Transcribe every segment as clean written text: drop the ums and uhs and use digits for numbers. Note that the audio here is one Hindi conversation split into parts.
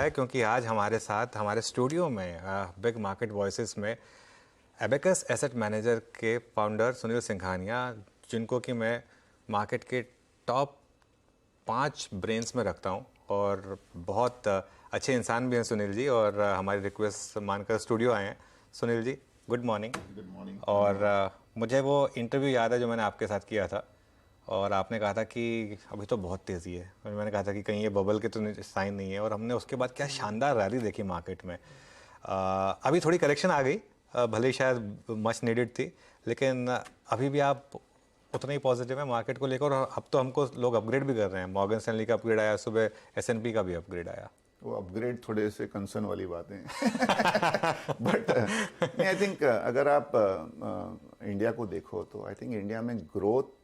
है क्योंकि आज हमारे साथ हमारे स्टूडियो में बिग मार्केट वॉइसेस में एबेकस एसेट मैनेजर के फाउंडर सुनील सिंघानिया, जिनको कि मैं मार्केट के टॉप 5 ब्रेन्स में रखता हूं और बहुत अच्छे इंसान भी हैं सुनील जी, और हमारी रिक्वेस्ट मानकर स्टूडियो आए हैं। Sunil ji, good morning. Good morning. और मुझे वो इंटरव्यू याद है जो मैंने आपके साथ किया था, और आपने कहा था कि अभी तो बहुत तेज़ी है, और मैंने कहा था कि कहीं ये बबल के तो साइन नहीं है, और हमने उसके बाद क्या शानदार रैली देखी मार्केट में। अभी थोड़ी करेक्शन आ गई, भले ही शायद मच नीडेड थी, लेकिन अभी भी आप उतना ही पॉजिटिव है मार्केट को लेकर। और अब तो हमको लोग अपग्रेड भी कर रहे हैं, मॉर्गन स्टैनली का अपग्रेड आया, सुबह S&P का भी अपग्रेड आया। वो अपग्रेड थोड़े से कंसर्न वाली बातें हैं बट नहीं, आई थिंक अगर आप इंडिया को देखो तो आई थिंक इंडिया में ग्रोथ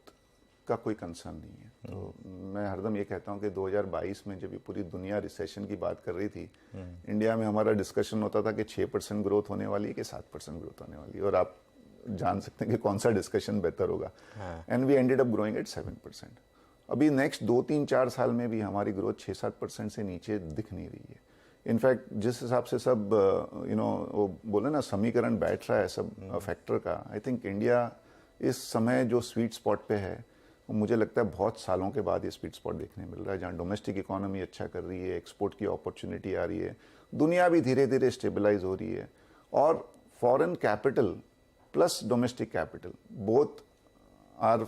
का कोई कंसर्न नहीं है। तो मैं हरदम ये कहता हूँ कि 2022 में जब ये पूरी दुनिया रिसेशन की बात कर रही थी, इंडिया में हमारा डिस्कशन होता था कि 6% ग्रोथ होने वाली है कि 7% ग्रोथ होने वाली है, और आप जान सकते हैं कि कौन सा डिस्कशन बेहतर होगा। And we ended up growing at 7%। अभी नेक्स्ट 2-3-4 साल में भी हमारी ग्रोथ 6-7% से नीचे दिख नहीं रही है। इनफैक्ट जिस हिसाब से सब वो बोले ना, समीकरण बैठ रहा है सब फैक्टर का, आई थिंक इंडिया इस समय जो स्वीट स्पॉट पे है, मुझे लगता है बहुत सालों के बाद ये स्वीट स्पॉट देखने मिल रहा है, जहाँ डोमेस्टिक इकोनॉमी अच्छा कर रही है, एक्सपोर्ट की अपॉर्चुनिटी आ रही है, दुनिया भी धीरे धीरे स्टेबलाइज हो रही है, और foreign capital plus domestic capital both are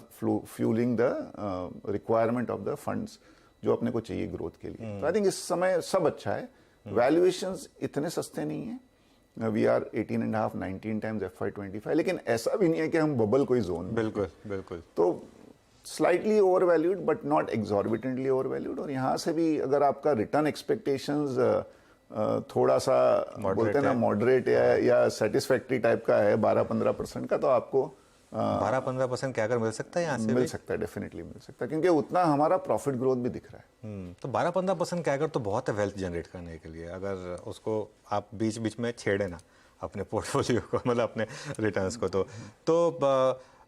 fueling the requirement of the funds जो अपने को चाहिए ग्रोथ के लिए। तो आई थिंक इस समय सब अच्छा है। वैल्यूएशंस इतने सस्ते नहीं है, वी आर 18.5-19 टाइम्स FY25, लेकिन ऐसा भी नहीं है कि हम बबल कोई जोन। बिल्कुल बिल्कुल। तो slightly over valued but not exorbitantly over valued, और यहाँ से भी अगर आपका रिटर्न एक्सपेक्टेशंस थोड़ा सा बोलते हैं ना मॉडरेट या सेटिस्फैक्ट्री टाइप का है 12-15% का, तो आपको 12-15% क्या अगर मिल सकता है यहाँ से? मिल सकता है, डेफिनेटली मिल सकता है, क्योंकि उतना हमारा प्रॉफिट ग्रोथ भी दिख रहा है। तो 12-15% क्या अगर तो बहुत है वेल्थ जनरेट करने के लिए, अगर उसको आप बीच बीच में छेड़े ना अपने पोर्टफोलियो को, मतलब अपने रिटर्न्स को। तो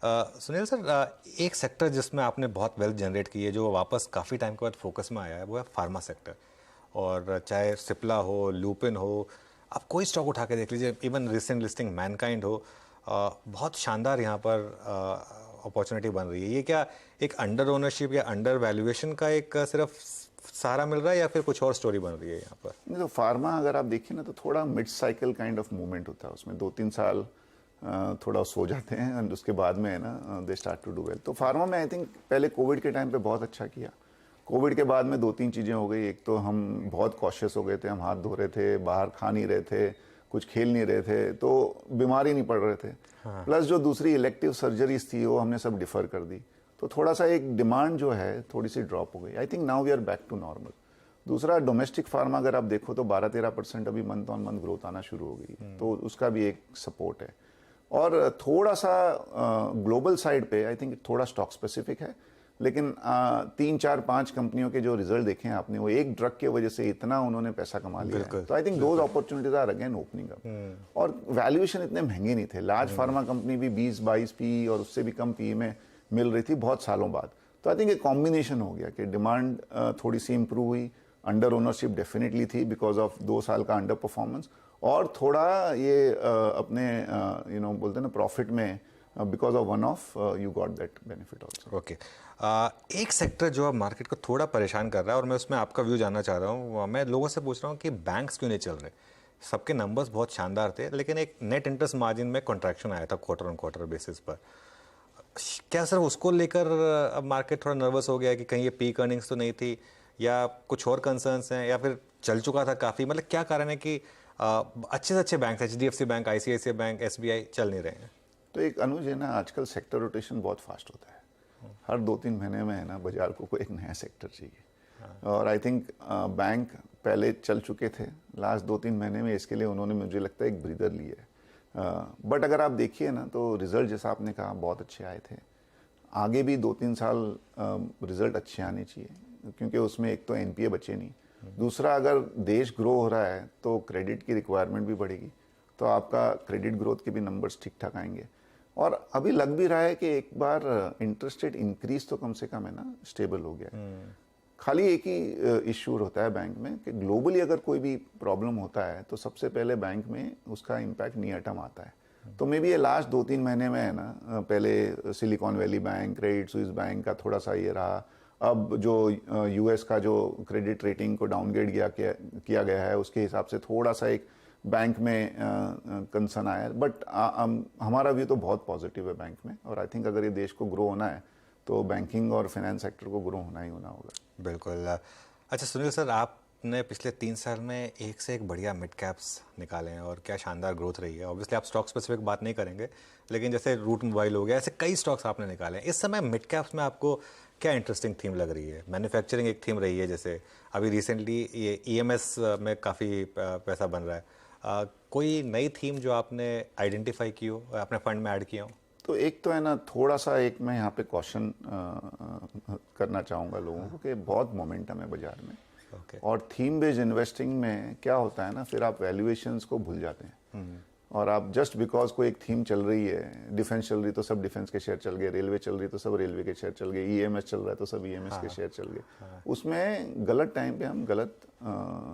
सुनील सर, एक सेक्टर जिसमें आपने बहुत वेल्थ जनरेट की है, जो वापस काफ़ी टाइम के बाद फोकस में आया है, वो है फार्मा सेक्टर। और चाहे सिप्ला हो, लुपिन हो, आप कोई स्टॉक उठा के देख लीजिए, इवन रिसेंट लिस्टिंग मैनकाइंड हो, बहुत शानदार यहाँ पर अपॉर्चुनिटी बन रही है। ये क्या एक अंडर ओनरशिप या अंडर वैल्यूएशन का एक सिर्फ सहारा मिल रहा है, या फिर कुछ और स्टोरी बन रही है यहाँ पर? नहीं, तो फार्मा अगर आप देखिए ना, तो थोड़ा mid cycle kind of movement होता है उसमें, 2-3 साल थोड़ा सो जाते हैं, एंड उसके बाद में है ना they start to do well. तो फार्मा में आई थिंक पहले कोविड के टाइम पे बहुत अच्छा किया। कोविड के बाद में 2-3 चीज़ें हो गई। एक तो हम बहुत कॉशियस हो गए थे, हम हाथ धो रहे थे, बाहर खा नहीं रहे थे, कुछ खेल नहीं रहे थे, तो बीमार ही नहीं पड़ रहे थे। प्लस जो दूसरी इलेक्टिव सर्जरीज थी वो हमने सब डिफर कर दी, तो थोड़ा सा एक डिमांड जो है थोड़ी सी ड्रॉप हो गई। I think now we are back to normal. दूसरा, डोमेस्टिक फार्मा अगर आप देखो तो 12-13% अभी मंथ ऑन मंथ ग्रोथ आना शुरू हो गई, तो उसका भी एक सपोर्ट है। और थोड़ा सा ग्लोबल साइड पे आई थिंक थोड़ा स्टॉक स्पेसिफिक है, लेकिन 3-4-5 कंपनियों के जो रिजल्ट देखे हैं आपने, वो एक ड्रग की वजह से इतना उन्होंने पैसा कमा लिया है। तो I think those opportunities are again opening up. और वैल्यूएशन इतने महंगे नहीं थे, लार्ज फार्मा कंपनी भी 20-22 पी और उससे भी कम पी में मिल रही थी बहुत सालों बाद। तो आई थिंक एक कॉम्बिनेशन हो गया कि डिमांड थोड़ी सी इंप्रूव हुई, अंडर ओनरशिप डेफिनेटली थी बिकॉज ऑफ 2 साल का अंडर परफॉर्मेंस, और थोड़ा ये अपने बोलते हैं ना प्रॉफिट में because of one of you got that benefit also. Okay, एक सेक्टर जो अब मार्केट को थोड़ा परेशान कर रहा है, और मैं उसमें आपका व्यू जानना चाह रहा हूँ। मैं लोगों से पूछ रहा हूँ कि बैंक्स क्यों नहीं चल रहे? सबके नंबर्स बहुत शानदार थे, लेकिन एक नेट इंटरेस्ट मार्जिन में कॉन्ट्रैक्शन आया था क्वार्टर ऑन क्वार्टर बेसिस पर। क्या सर उसको लेकर अब मार्केट थोड़ा नर्वस हो गया कि कहीं ये पीक अर्निंग्स तो नहीं थी, या कुछ और कंसर्न्स हैं, या फिर चल चुका था काफ़ी? मतलब क्या कारण है कि अच्छे से अच्छे bank, HDFC bank, ICICI bank, SBI चल नहीं रहे हैं? तो एक अनुज है ना, आजकल सेक्टर रोटेशन बहुत फास्ट होता है। हर 2-3 महीने में है ना बाजार को कोई एक नया सेक्टर चाहिए। और आई थिंक बैंक पहले चल चुके थे, लास्ट 2-3 महीने में इसके लिए उन्होंने मुझे लगता है एक ब्रीदर ली है। बट अगर आप देखिए ना, तो रिजल्ट जैसा आपने कहा बहुत अच्छे आए थे। आगे भी 2-3 साल रिजल्ट अच्छे आने चाहिए, क्योंकि उसमें एक तो NPA बचे नहीं, दूसरा अगर देश ग्रो हो रहा है तो क्रेडिट की रिक्वायरमेंट भी बढ़ेगी, तो आपका क्रेडिट ग्रोथ के भी नंबर्स ठीक ठाक आएंगे। और अभी लग भी रहा है कि एक बार इंटरेस्ट रेट इंक्रीज तो कम से कम है ना स्टेबल हो गया है। खाली एक ही इश्यू होता है बैंक में कि ग्लोबली अगर कोई भी प्रॉब्लम होता है तो सबसे पहले बैंक में उसका इम्पैक्ट नियर टर्म आता है। तो मे बी ये लास्ट 2-3 महीने में है ना, पहले silicon valley bank, Credit Suisse bank का थोड़ा सा ये रहा। अब जो यूएस का जो क्रेडिट रेटिंग को डाउनग्रेड किया गया है उसके हिसाब से थोड़ा सा एक बैंक में कंसर्न आया है। बट हमारा व्यू तो बहुत पॉजिटिव है बैंक में, और आई थिंक अगर ये देश को ग्रो होना है तो बैंकिंग और फाइनेंस सेक्टर को ग्रो होना ही होना होगा। बिल्कुल। अच्छा सुनील सर, आपने पिछले 3 साल में एक से एक बढ़िया मिड कैप्स निकाले हैं और क्या शानदार ग्रोथ रही है। ऑब्वियसली आप स्टॉक स्पेसिफिक बात नहीं करेंगे, लेकिन जैसे रूट मोबाइल हो गया, ऐसे कई स्टॉक्स आपने निकाले हैं। इस समय मिड कैप्स में आपको क्या इंटरेस्टिंग थीम लग रही है? मैन्युफैक्चरिंग एक थीम रही है, जैसे अभी रिसेंटली ये ईएमएस में काफ़ी पैसा बन रहा है। कोई नई थीम जो आपने आइडेंटिफाई की हो, अपने फंड में ऐड किया हो? तो एक तो है ना, थोड़ा सा एक मैं यहाँ पे क्वेश्चन करना चाहूँगा लोगों को कि बहुत मोमेंटम है बाजार में। और थीम बेस्ड इन्वेस्टिंग में क्या होता है ना, फिर आप वैल्यूएशंस को भूल जाते हैं। और आप जस्ट बिकॉज कोई एक थीम चल रही है, डिफेंस चल रही तो सब डिफेंस के शेयर चल गए, रेलवे चल रही तो सब रेलवे के शेयर चल गए, ईएमएस चल रहा है तो सब ईएमएस के शेयर चल गए, उसमें गलत टाइम पे हम गलत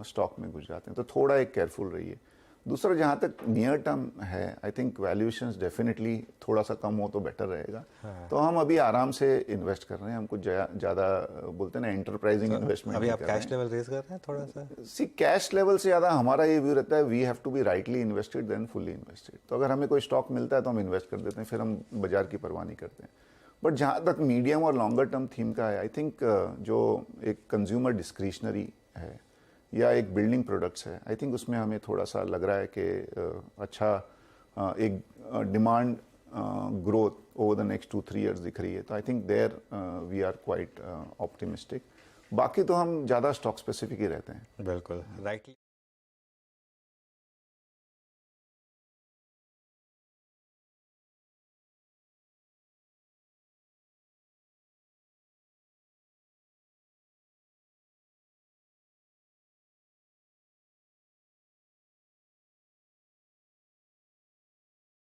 स्टॉक में घुस जाते हैं। तो थोड़ा एक केयरफुल रहिए। दूसरा, जहाँ तक नियर टर्म है, आई थिंक वैल्यूएशंस डेफिनेटली थोड़ा सा कम हो तो बेटर रहेगा। तो हम अभी आराम से इन्वेस्ट कर रहे हैं। हमको ज़्यादा बोलते हैं ना एंटरप्राइजिंग इन्वेस्टमेंट। अभी आप कैश लेवल रेज कर रहे हैं थोड़ा सा? सी, कैश लेवल से ज़्यादा हमारा ये व्यू रहता है, we have to be rightly invested then fully invested. तो अगर हमें कोई स्टॉक मिलता है तो हम इन्वेस्ट कर देते हैं, फिर हम बाजार की परवाह नहीं करते हैं। बट जहाँ तक मीडियम और लॉन्गर टर्म थीम का है, आई थिंक जो एक कंज्यूमर डिस्क्रिशनरी है या एक बिल्डिंग प्रोडक्ट्स है, आई थिंक उसमें हमें थोड़ा सा लग रहा है कि अच्छा एक demand growth over the next 2-3 years दिख रही है। तो I think there we are quite optimistic. बाकी तो हम ज़्यादा स्टॉक स्पेसिफिक ही रहते हैं। बिल्कुल राइट।